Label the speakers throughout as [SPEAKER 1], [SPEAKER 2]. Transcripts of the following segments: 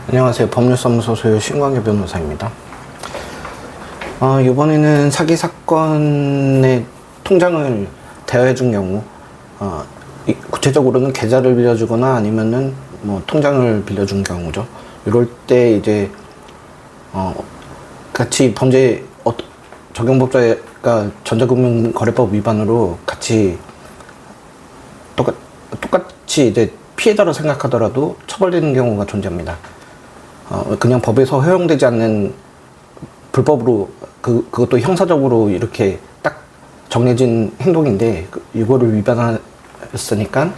[SPEAKER 1] 안녕하세요. 법률사무소 소유 신광규 변호사입니다. 이번에는 사기 사건의 통장을 대여해준 경우, 구체적으로는 계좌를 빌려주거나 아니면은 뭐 통장을 빌려준 경우죠. 이럴 때 이제 같이 범죄 적용법자가 전자금융거래법 위반으로 같이 똑같이 이제 피해자로 생각하더라도 처벌되는 경우가 존재합니다. 그냥 법에서 허용되지 않는 불법으로 그것도 형사적으로 이렇게 딱 정해진 행동인데 이거를 위반했으니까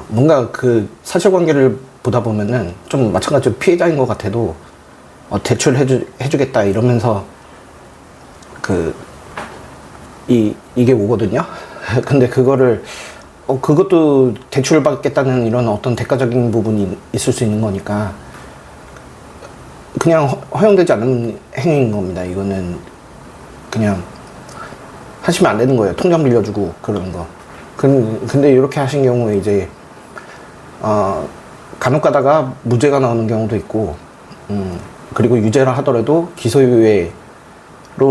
[SPEAKER 1] 뭔가 그 사실관계를 보다 보면은 좀 마찬가지로 피해자인 것 같아도 대출해주겠다 이러면서 이게 오거든요. 근데 그거를 그것도 대출받겠다는 이런 어떤 대가적인 부분이 있을 수 있는 거니까 그냥 허용되지 않은 행위인 겁니다. 이거는 그냥 하시면 안 되는 거예요. 통장 빌려주고 그러는 거. 근데 이렇게 하신 경우에 이제 간혹 가다가 무죄가 나오는 경우도 있고, 그리고 유죄라 하더라도 기소유예로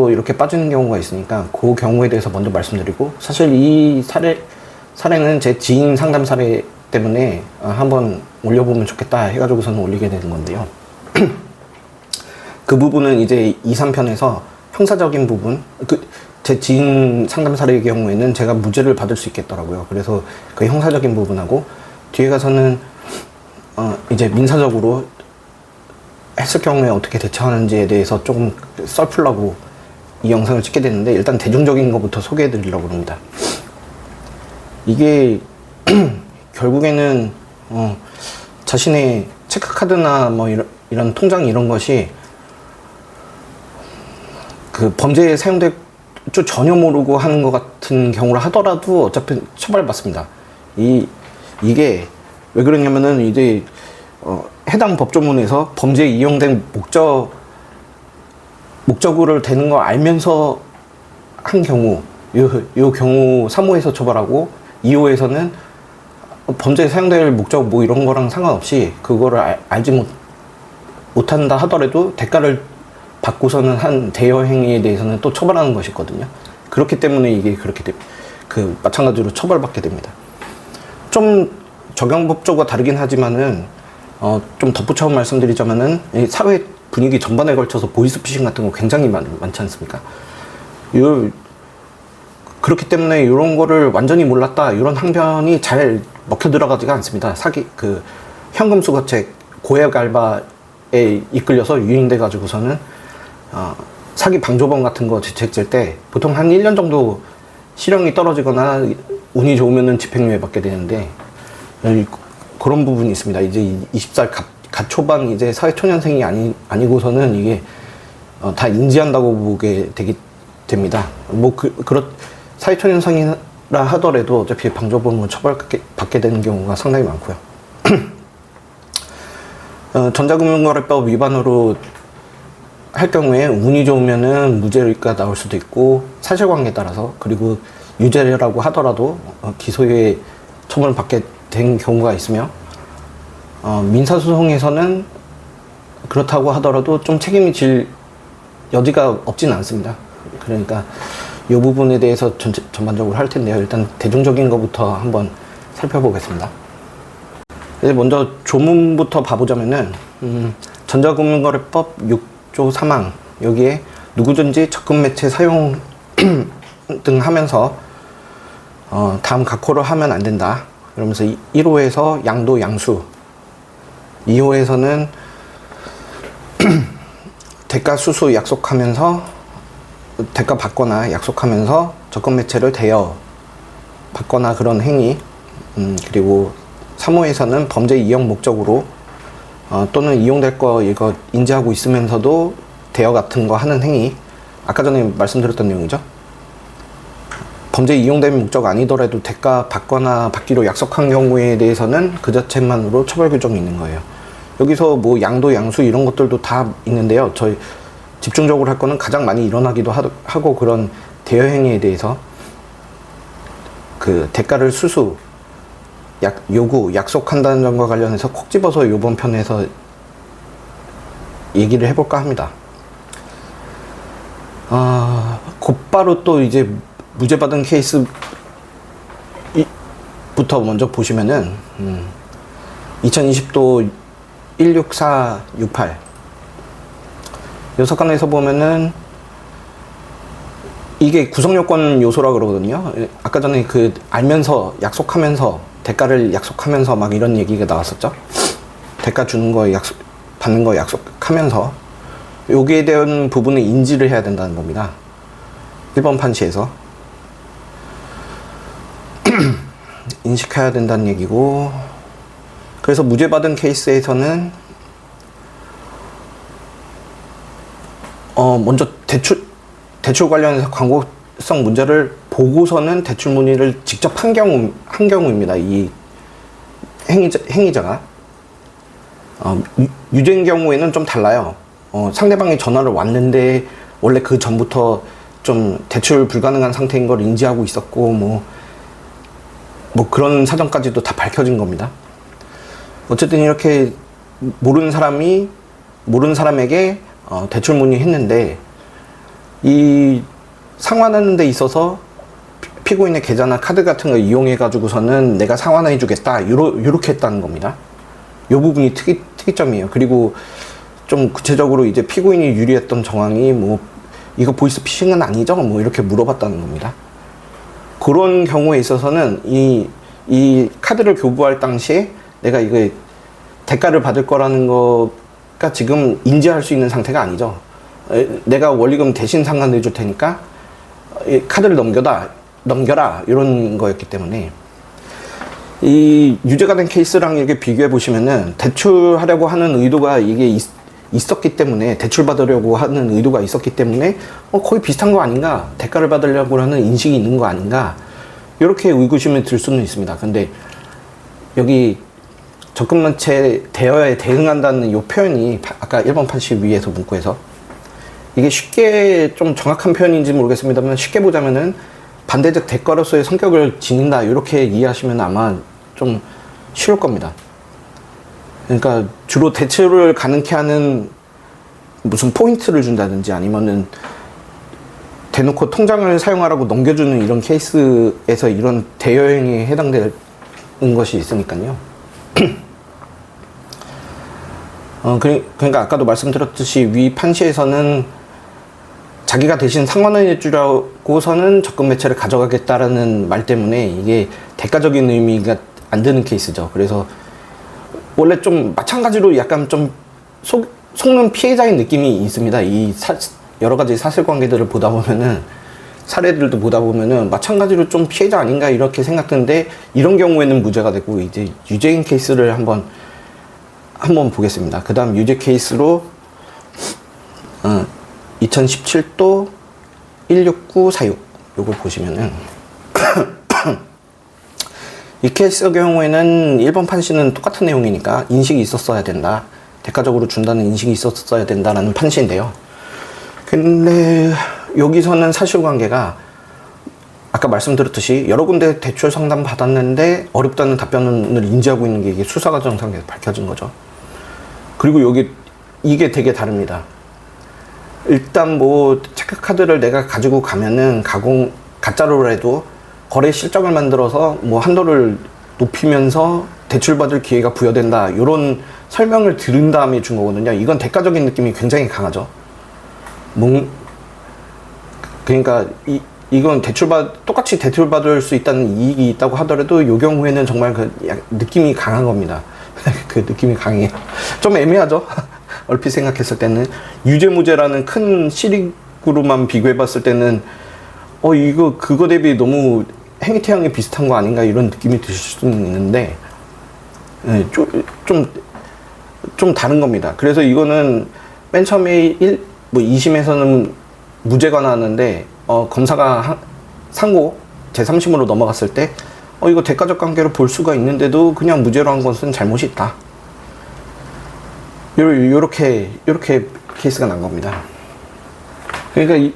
[SPEAKER 1] 이렇게 빠지는 경우가 있으니까 그 경우에 대해서 먼저 말씀드리고, 사실 이 사례는 제 지인 상담 사례 때문에 한번 올려보면 좋겠다 해가지고서는 올리게 되는 건데요. 그 부분은 이제 2, 3편에서 형사적인 부분, 제 지인 상담 사례의 경우에는 제가 무죄를 받을 수 있겠더라고요. 그래서 그 형사적인 부분하고 뒤에 가서는 이제 민사적으로 했을 경우에 어떻게 대처하는지에 대해서 조금 썰풀라고 이 영상을 찍게 됐는데, 일단 대중적인 것부터 소개해 드리려고 합니다. 이게 결국에는 자신의 체크카드나 뭐 이런 통장 이런 것이 그 범죄에 사용될 줄 전혀 모르고 하는 것 같은 경우를 하더라도 어차피 처벌받습니다. 이게 왜 그러냐면은 이제 해당 법조문에서 범죄에 이용된 목적으로 되는 걸 알면서 한 경우, 요 경우 3호에서 처벌하고 2호에서는 범죄에 사용될 목적 뭐 이런 거랑 상관없이 그거를 알지 못한다 하더라도 대가를 받고서는 한 대여 행위에 대해서는 또 처벌하는 것이 있거든요. 그렇기 때문에 이게 그렇게 마찬가지로 처벌받게 됩니다. 좀 적용법조가 다르긴 하지만은 좀 덧붙여 말씀드리자면은 이 사회 분위기 전반에 걸쳐서 보이스피싱 같은 거 굉장히 많지 않습니까? 그렇기 때문에 이런 거를 완전히 몰랐다 이런 항변이 잘 먹혀 들어가지가 않습니다. 현금 수거책 고액 알바에 이끌려서 유인돼 가지고서는 사기 방조범 같은 거 죄책질 때 보통 한 1년 정도 실형이 떨어지거나 운이 좋으면은 집행유예 받게 되는데, 그런 부분이 있습니다. 이제 20살 갓 초반 이제 사회초년생이 아니고서는 이게 다 인지한다고 보게 됩니다. 사회초년생이라 하더라도 어차피 방조범으로 처벌받게 되는 경우가 상당히 많고요. 전자금융거래법 위반으로 할 경우에 운이 좋으면은 무죄가 나올 수도 있고, 사실관계에 따라서, 그리고 유죄라고 하더라도 기소유예 처벌을 받게 된 경우가 있으며, 민사소송에서는 그렇다고 하더라도 좀 책임이 질 여지가 없지는 않습니다. 그러니까 이 부분에 대해서 전반적으로 할 텐데요. 일단 대중적인 것부터 한번 살펴보겠습니다. 먼저 조문부터 봐보자면은 전자금융거래법 6조 3항 여기에 누구든지 접근 매체 사용 등 하면서 다음 각호를 하면 안 된다. 그러면서 1호에서 양도 양수, 2호에서는 대가 수수 약속하면서 대가 받거나 약속하면서 접근 매체를 대여 받거나 그런 행위, 그리고 3호에서는 범죄 이용 목적으로 또는 이용될 거 이거 인지하고 있으면서도 대여 같은 거 하는 행위, 아까 전에 말씀드렸던 내용이죠. 범죄 이용된 목적 아니더라도 대가 받거나 받기로 약속한 경우에 대해서는 그 자체만으로 처벌 규정이 있는 거예요. 여기서 뭐 양도 양수 이런 것들도 다 있는데요. 저희 집중적으로 할 거는 가장 많이 일어나기도 하고 그런 대여 행위에 대해서 그 대가를 요구, 약속한다는 점과 관련해서 콕 집어서 이번 편에서 얘기를 해볼까 합니다. 곧바로 또 이제 무죄 받은 케이스부터 먼저 보시면은 2020도 16468 이 사건에서 보면은 이게 구성요건 요소라 그러거든요. 아까 전에 그 알면서 약속하면서 대가를 약속하면서 막 이런 얘기가 나왔었죠. 대가 주는 거 받는 거 약속하면서 여기에 대한 부분을 인지를 해야 된다는 겁니다. 1번 판시에서 인식해야 된다는 얘기고, 그래서 무죄 받은 케이스에서는 먼저 대출 관련해서 광고성 문제를 보고서는 대출 문의를 직접 한 경우입니다. 이 행위자가. 유죄인 경우에는 좀 달라요. 상대방이 전화를 왔는데 원래 그 전부터 좀 대출 불가능한 상태인 걸 인지하고 있었고 뭐 그런 사정까지도 다 밝혀진 겁니다. 어쨌든 이렇게 모르는 사람에게 대출 문의했는데 이 상환하는 데 있어서 피고인의 계좌나 카드 같은 걸 이용해 가지고서는 내가 상환해 주겠다 요렇게 했다는 겁니다. 이 부분이 특이점이에요. 그리고 좀 구체적으로 이제 피고인이 유리했던 정황이 뭐 이거 보이스피싱은 아니죠? 뭐 이렇게 물어봤다는 겁니다. 그런 경우에 있어서는 이 카드를 교부할 당시에 내가 이거 대가를 받을 거라는 거가 지금 인지할 수 있는 상태가 아니죠. 내가 원리금 대신 상환해 줄 테니까 카드를 넘겨라 이런 거였기 때문에 이 유죄가 된 케이스랑 이렇게 비교해 보시면은 대출하려고 하는 의도가 이게 있었기 때문에, 대출 받으려고 하는 의도가 있었기 때문에 거의 비슷한 거 아닌가, 대가를 받으려고 하는 인식이 있는 거 아닌가, 이렇게 의구심이 들 수는 있습니다. 근데 여기 적금만체 대여에 대응한다는 이 표현이 아까 1번 판시 위에서 문구에서 이게 쉽게 좀 정확한 표현인지 모르겠습니다만 쉽게 보자면은 반대적 대가로서의 성격을 지닌다 이렇게 이해하시면 아마 좀 쉬울 겁니다. 그러니까 주로 대출을 가능케 하는 무슨 포인트를 준다든지 아니면은 대놓고 통장을 사용하라고 넘겨주는 이런 케이스에서 이런 대여행위에 해당되는 것이 있으니까요. 그러니까 아까도 말씀드렸듯이 위 판시에서는 자기가 대신 상환해 주려고서는 적금 매체를 가져가겠다라는 말 때문에 이게 대가적인 의미가 안 드는 케이스죠. 그래서 원래 좀 마찬가지로 약간 좀 속는 피해자인 느낌이 있습니다. 이 여러 가지 사실관계들을 보다 보면은, 사례들도 보다 보면은 마찬가지로 좀 피해자 아닌가 이렇게 생각드는데, 이런 경우에는 무죄가 되고 이제 유죄인 케이스를 한번 보겠습니다. 그 다음 유죄 케이스로 2017도 16946 요거 보시면은 이 케이스 경우에는 1번 판시는 똑같은 내용이니까 인식이 있었어야 된다, 대가적으로 준다는 인식이 있었어야 된다라는 판시인데요. 근데 여기서는 사실관계가 아까 말씀드렸듯이 여러 군데 대출 상담 받았는데 어렵다는 답변을 인지하고 있는 게 이게 수사과정상에서 밝혀진 거죠. 그리고 이게 되게 다릅니다. 일단 뭐 체크카드를 내가 가지고 가면은 가짜로라도 거래 실적을 만들어서 뭐 한도를 높이면서 대출받을 기회가 부여된다, 이런 설명을 들은 다음에 준 거거든요. 이건 대가적인 느낌이 굉장히 강하죠. 그러니까 이건 똑같이 대출받을 수 있다는 이익이 있다고 하더라도 이 경우에는 정말 그 느낌이 강한 겁니다. 그 느낌이 강해요. 좀 애매하죠? 얼핏 생각했을 때는 유죄무죄라는 큰 실익으로만 비교해 봤을 때는 그거 대비 너무 행위태양이 비슷한 거 아닌가 이런 느낌이 드실 수는 있는데, 좀 다른 겁니다. 그래서 이거는 맨 처음에 2심에서는 무죄가 나왔는데 검사가 상고 제3심으로 넘어갔을 때 이거 대가적 관계로 볼 수가 있는데도 그냥 무죄로 한 것은 잘못이 있다, 요렇게 케이스가 난 겁니다. 그러니까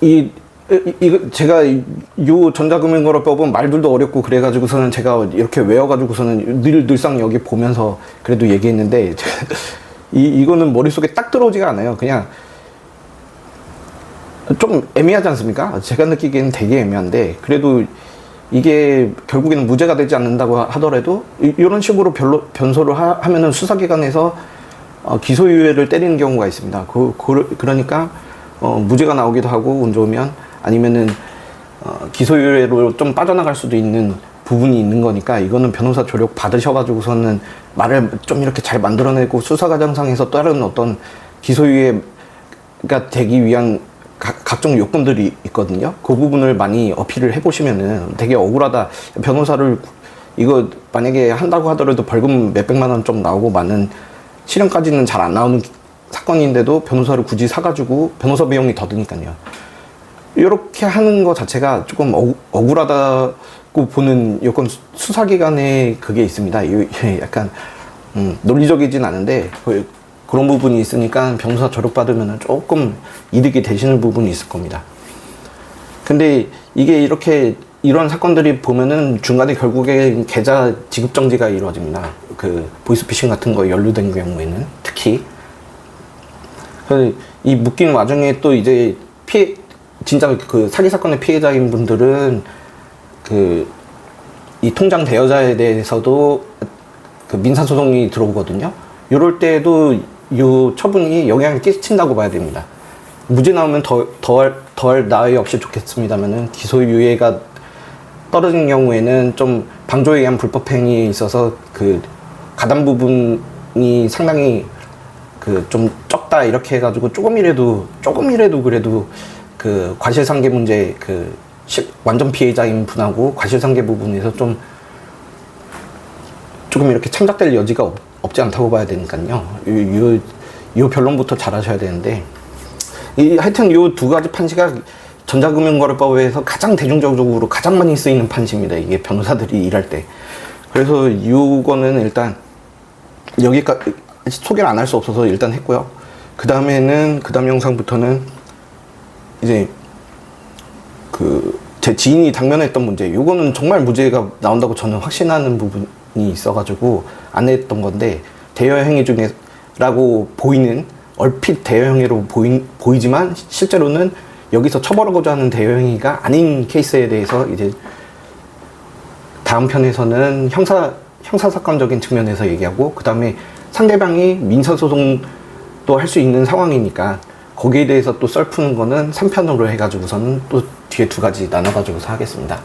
[SPEAKER 1] 이거 제가 요 전자금융거래법은 말들도 어렵고 그래가지고서는 제가 이렇게 외워가지고서는 늘상 여기 보면서 그래도 얘기했는데 이거는 머릿속에 딱 들어오지가 않아요. 그냥 좀 애매하지 않습니까? 제가 느끼기에는 되게 애매한데, 그래도 이게 결국에는 무죄가 되지 않는다고 하더라도 이런 식으로 변소를 하면은 수사기관에서 기소유예를 때리는 경우가 있습니다. 그러니까 무죄가 나오기도 하고 운 좋으면, 아니면은 기소유예로 좀 빠져나갈 수도 있는 부분이 있는 거니까, 이거는 변호사 조력 받으셔가지고서는 말을 좀 이렇게 잘 만들어내고 수사 과정상에서 다른 어떤 기소유예가 되기 위한 각종 요건들이 있거든요. 그 부분을 많이 어필을 해보시면은 되게 억울하다. 변호사를 이거 만약에 한다고 하더라도 벌금 몇백만 원 좀 나오고 많은 실형까지는 잘 안 나오는 사건인데도 변호사를 굳이 사가지고 변호사 비용이 더 드니까요. 이렇게 하는 것 자체가 조금 억울하다고 보는 여건 수사기관에 그게 있습니다. 약간 논리적이진 않은데 그런 부분이 있으니까 변호사 조력받으면 조금 이득이 되시는 부분이 있을 겁니다. 근데 이게 이런 사건들이 보면은 중간에 결국에 계좌 지급 정지가 이루어집니다. 그 보이스피싱 같은 거 연루된 경우에는 특히. 이 묶인 와중에 또 이제 진짜 그 사기 사건의 피해자인 분들은 이 통장 대여자에 대해서도 그 민사소송이 들어오거든요. 이럴 때도 이 처분이 영향을 끼친다고 봐야 됩니다. 무죄 나오면 덜 나아야 없이 좋겠습니다만은 기소유예가 떨어진 경우에는 좀 방조에 의한 불법행위에 있어서 그 가담 부분이 상당히 그 좀 적다 이렇게 해가지고 조금이라도 그래도 그 과실상계 문제 완전 피해자인 분하고 과실상계 부분에서 조금 이렇게 참작될 여지가 없지 않다고 봐야 되니까요. 요 변론부터 잘 하셔야 되는데, 하여튼 요 두 가지 판시가 전자금융거래법에서 가장 대중적으로 가장 많이 쓰이는 판시입니다. 이게 변호사들이 일할 때. 그래서 요거는 일단 여기까지 소개를 안 할 수 없어서 일단 했고요. 그 다음 영상부터는 이제 제 지인이 당면했던 문제, 요거는 정말 무죄가 나온다고 저는 확신하는 부분이 있어가지고 안 했던 건데, 대여행위 중에라고 보이는, 얼핏 대여행위로 보이지만 실제로는 여기서 처벌하고자 하는 대여행위가 아닌 케이스에 대해서 이제 다음 편에서는 형사사건적인 측면에서 얘기하고, 그 다음에 상대방이 민사소송도 할 수 있는 상황이니까 거기에 대해서 또 썰 푸는 거는 3편으로 해가지고서는 또 뒤에 두 가지 나눠가지고서 하겠습니다.